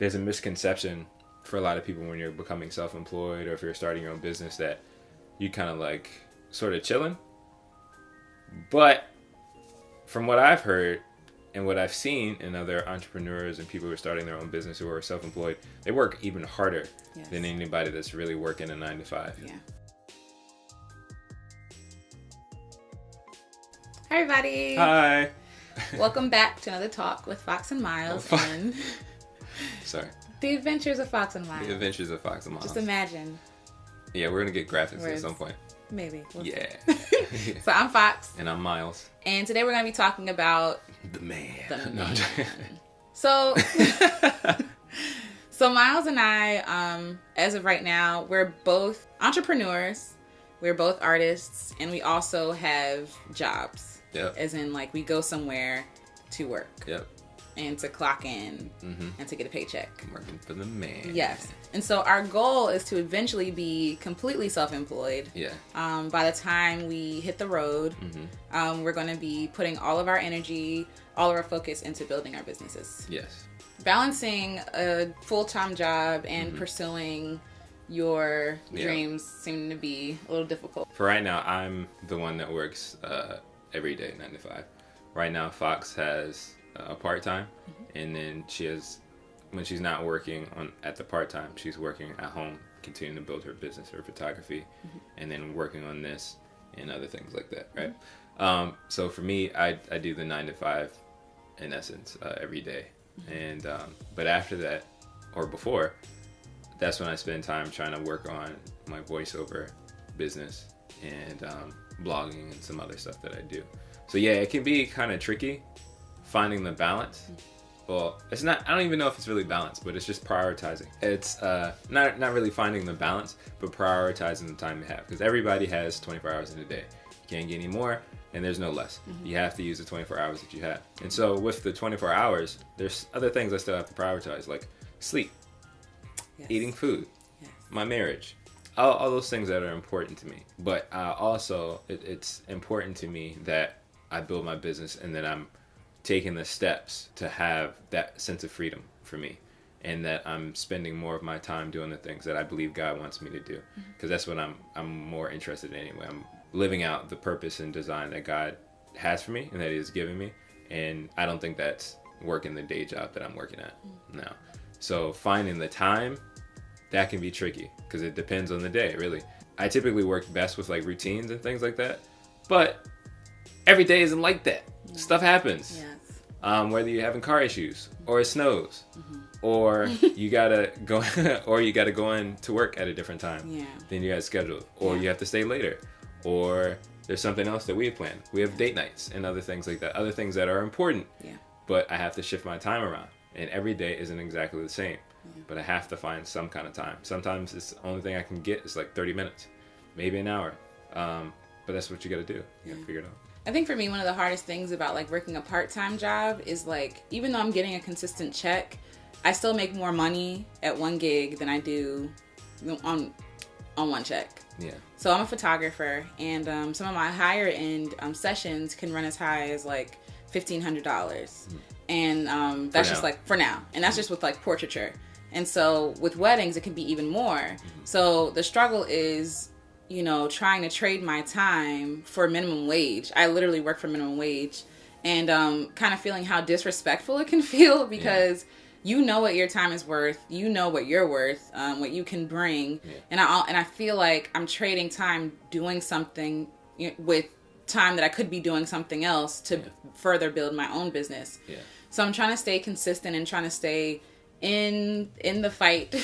there's a misconception for a lot of people when you're becoming self-employed or if you're starting your own business that you kind of like sort of chilling. But from what I've heard and what I've seen in other entrepreneurs and people who are starting their own business who are self-employed, they work even harder than anybody that's really working a 9 to 5. Yeah. Hi, everybody. Hi. Welcome back to another talk with Fox and Miles and Sorry. The Adventures of Fox and Miles. The Adventures of Fox and Miles. Just imagine. Yeah, we're going to get graphics at some point. Maybe. We'll yeah. So I'm Fox. And I'm Miles. And today we're going to be talking about... The man. No. So Miles and I, as of right now, we're both entrepreneurs. We're both artists. And we also have jobs. Yep. As in, like, we go somewhere to work. Yep. And to clock in and to get a paycheck. Working for the man. Yes. And so our goal is to eventually be completely self-employed. Yeah. By the time we hit the road, we're going to be putting all of our energy, all of our focus into building our businesses. Yes. Balancing a full-time job and pursuing your dreams seem to be a little difficult. For right now, I'm the one that works every day, 9 to 5. Right now, Fox has a part-time, and then she has, when she's not working at the part-time, she's working at home, continuing to build her business, her photography, and then working on this and other things like that, right? So for me, I do the 9 to 5 in essence every day, and but after that, or before, that's when I spend time trying to work on my voiceover business and blogging and some other stuff that I do. So yeah, it can be kind of tricky finding the balance. Well, it's not, I don't even know if it's really balanced, but it's just prioritizing. It's not really finding the balance, but prioritizing the time you have. Because everybody has 24 hours in a day. You can't get any more, and there's no less. You have to use the 24 hours that you have. And so with the 24 hours, there's other things I still have to prioritize, like sleep, eating food, my marriage, all those things that are important to me. But also, it's important to me that I build my business and that I'm taking the steps to have that sense of freedom for me, and that I'm spending more of my time doing the things that I believe God wants me to do, because that's what I'm more interested in anyway. I'm living out the purpose and design that God has for me and that He has given me, and I don't think that's working the day job that I'm working at now. So finding the time, that can be tricky because it depends on the day, really. I typically work best with like routines and things like that, but every day isn't like that. Stuff happens. Yes. Whether you're having car issues, or it snows, or you gotta go, or you gotta go in to work at a different time than you had scheduled, or you have to stay later, or there's something else that we have planned. We have date nights and other things like that, other things that are important. But I have to shift my time around, and every day isn't exactly the same. But I have to find some kind of time. Sometimes it's the only thing I can get is like 30 minutes, maybe an hour. But that's what you gotta do. You gotta figure it out. I think for me, one of the hardest things about like working a part-time job is like, even though I'm getting a consistent check, I still make more money at one gig than I do on one check. Yeah. So I'm a photographer, and some of my higher end sessions can run as high as like $1,500. And that's just like for now. And that's just with like portraiture. And so with weddings, it can be even more. So the struggle is, you know, trying to trade my time for minimum wage. I literally work for minimum wage, and kind of feeling how disrespectful it can feel, because you know what your time is worth, you know what you're worth, what you can bring, and I feel like I'm trading time doing something with time that I could be doing something else to further build my own business. So I'm trying to stay consistent and trying to stay in the fight,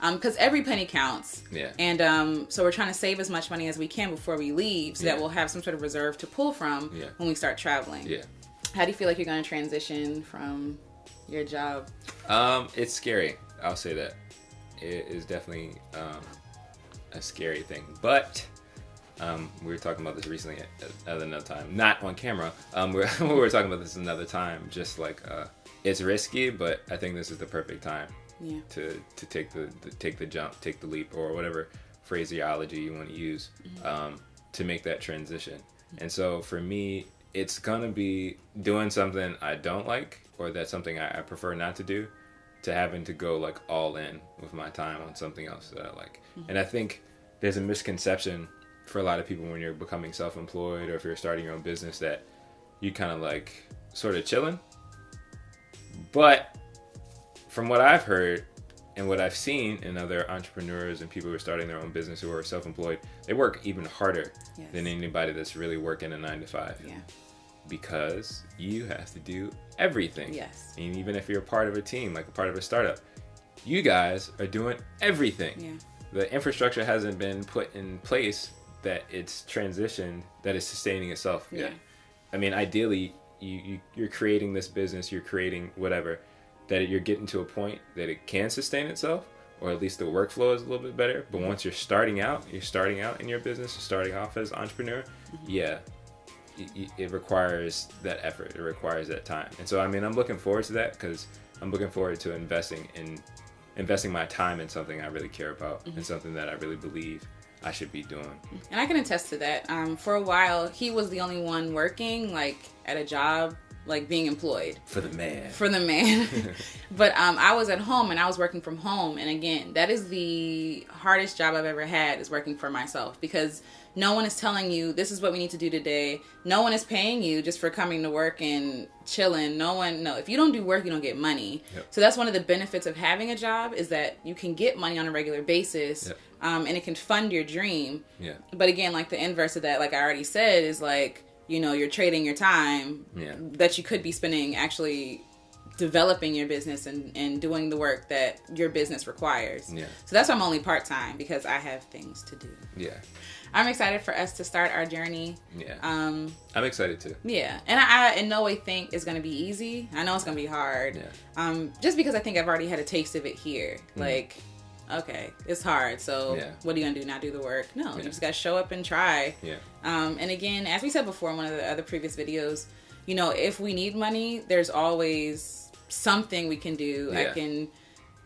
because every penny counts. And so we're trying to save as much money as we can before we leave, so that we'll have some sort of reserve to pull from when we start traveling. How do you feel like you're going to transition from your job? It's scary. I'll say that. It is definitely a scary thing. But we were talking about this recently at another time, not on camera. We were talking about this another time. Just like it's risky, but I think this is the perfect time to take the jump, take the leap, or whatever phraseology you want to use to make that transition. And so for me, it's gonna be doing something I don't like, or that's something I prefer not to do, to having to go like all in with my time on something else that I like. And I think there's a misconception for a lot of people when you're becoming self-employed or if you're starting your own business that you kind of like sort of chilling. But from what I've heard and what I've seen in other entrepreneurs and people who are starting their own business who are self-employed, they work even harder than anybody that's really working a 9-to-5. Yeah. Because you have to do everything. Yes. And even if you're a part of a team, like a part of a startup, you guys are doing everything. Yeah. The infrastructure hasn't been put in place that it's transitioned, that it's sustaining itself yet. I mean, ideally, you're creating this business, you're creating whatever, that you're getting to a point that it can sustain itself, or at least the workflow is a little bit better. But once you're starting out in your business, you're starting off as an entrepreneur, it requires that effort. It requires that time. And so, I mean, I'm looking forward to that because I'm looking forward to investing my time in something I really care about and something that I really believe I should be doing. And I can attest to that. For a while, he was the only one working, like, at a job, like, being employed. For the man. But I was at home and I was working from home. And again, that is the hardest job I've ever had, is working for myself, because no one is telling you this is what we need to do today. No one is paying you just for coming to work and chilling. If you don't do work, you don't get money. Yep. So that's one of the benefits of having a job, is that you can get money on a regular basis. Yep. And it can fund your dream. Yeah. But again, like, the inverse of that, like I already said, is like, you're trading your time that you could be spending actually developing your business and doing the work that your business requires. Yeah. So that's why I'm only part-time, because I have things to do. Yeah. I'm excited for us to start our journey. Yeah. I'm excited too. Yeah. And I in no way think it's going to be easy. I know it's going to be hard. Yeah. Just because I think I've already had a taste of it here. Like, okay, it's hard. So what are you going to do? Not do the work? No, you just got to show up and try. Yeah. And again, as we said before in one of the other previous videos, if we need money, there's always something we can do. I can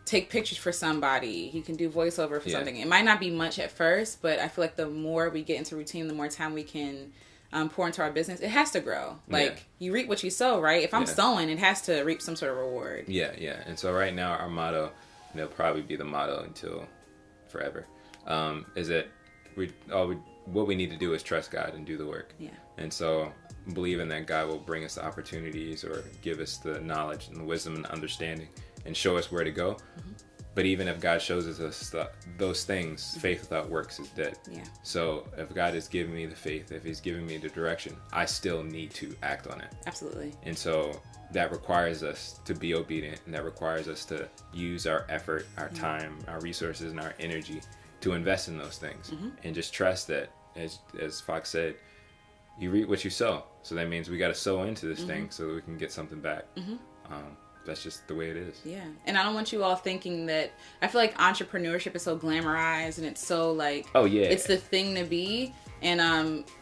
take pictures for somebody. You can do voiceover for something. It might not be much at first, but I feel like the more we get into routine, the more time we can pour into our business. It has to grow. Like, you reap what you sow, right? If I'm sowing, it has to reap some sort of reward. Yeah. And so right now, our motto, and it'll probably be the motto until forever, is that what we need to do is trust God and do the work. Yeah. And so believing that God will bring us the opportunities or give us the knowledge and the wisdom and understanding and show us where to go. Mm-hmm. But even if God shows us those things, faith without works is dead. Yeah. So if God is giving me the faith, if he's giving me the direction, I still need to act on it. Absolutely. And so that requires us to be obedient, and that requires us to use our effort, our time, our resources, and our energy to invest in those things. And just trust that, as Fox said, you reap what you sow. So that means we got to sow into this thing so that we can get something back. That's just the way it is. Yeah. And I don't want you all thinking that, I feel like entrepreneurship is so glamorized and it's so like, it's the thing to be. And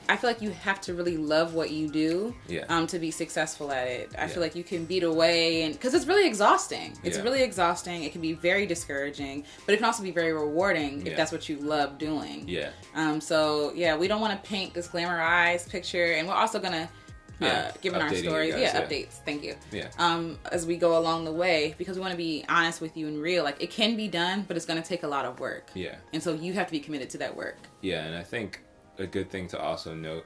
I feel like you have to really love what you do to be successful at it. I feel like you can beat away, and because it's really exhausting. It's really exhausting. It can be very discouraging, but it can also be very rewarding if that's what you love doing. Yeah. So yeah, we don't want to paint this glamorized picture, and we're also gonna given our stories, updates. Thank you. Yeah. As we go along the way, because we want to be honest with you and real. Like, it can be done, but it's going to take a lot of work. Yeah. And so you have to be committed to that work. Yeah, and I think a good thing to also note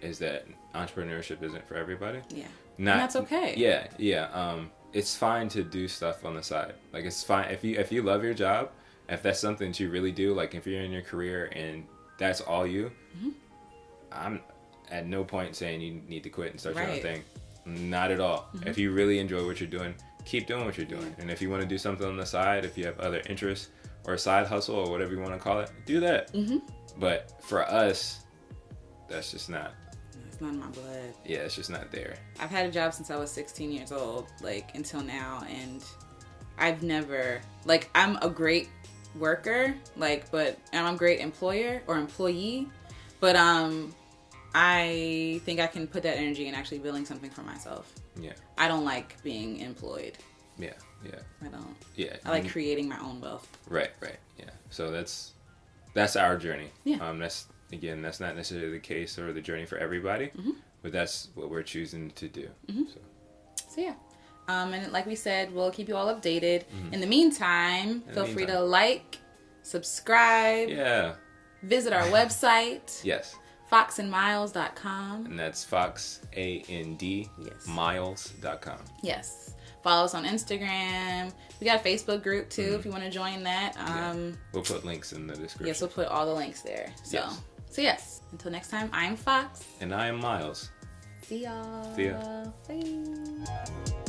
is that entrepreneurship isn't for everybody. Yeah. And that's okay. Yeah, yeah. It's fine to do stuff on the side. Like, it's fine if you love your job, if that's something that you really do. Like, if you're in your career and that's all you, I'm at no point saying you need to quit and start your own thing. Not at all. If you really enjoy what you're doing, keep doing what you're doing. And if you want to do something on the side, if you have other interests or a side hustle or whatever you want to call it, do that. But for us, that's just not. It's not in my blood. Yeah, it's just not there. I've had a job since I was 16 years old, like, until now, and I've never, like, I'm a great worker, like, but I'm a great employer or employee, but I think I can put that energy in actually building something for myself. Yeah. I don't like being employed. Yeah, yeah. I don't. Yeah. I like creating my own wealth. Right, yeah. So that's our journey. Yeah. That's not necessarily the case or the journey for everybody, but that's what we're choosing to do. So yeah. And like we said, we'll keep you all updated. In the meantime, feel free to like, subscribe, visit our website. Yes. foxandmiles.com. And that's Fox, A-N-D, miles.com. Yes. Follow us on Instagram. We got a Facebook group too if you want to join that. We'll put links in the description. Yes, we'll put all the links there. So yes. Until next time, I'm Fox. And I am Miles. See y'all. See ya. Bye.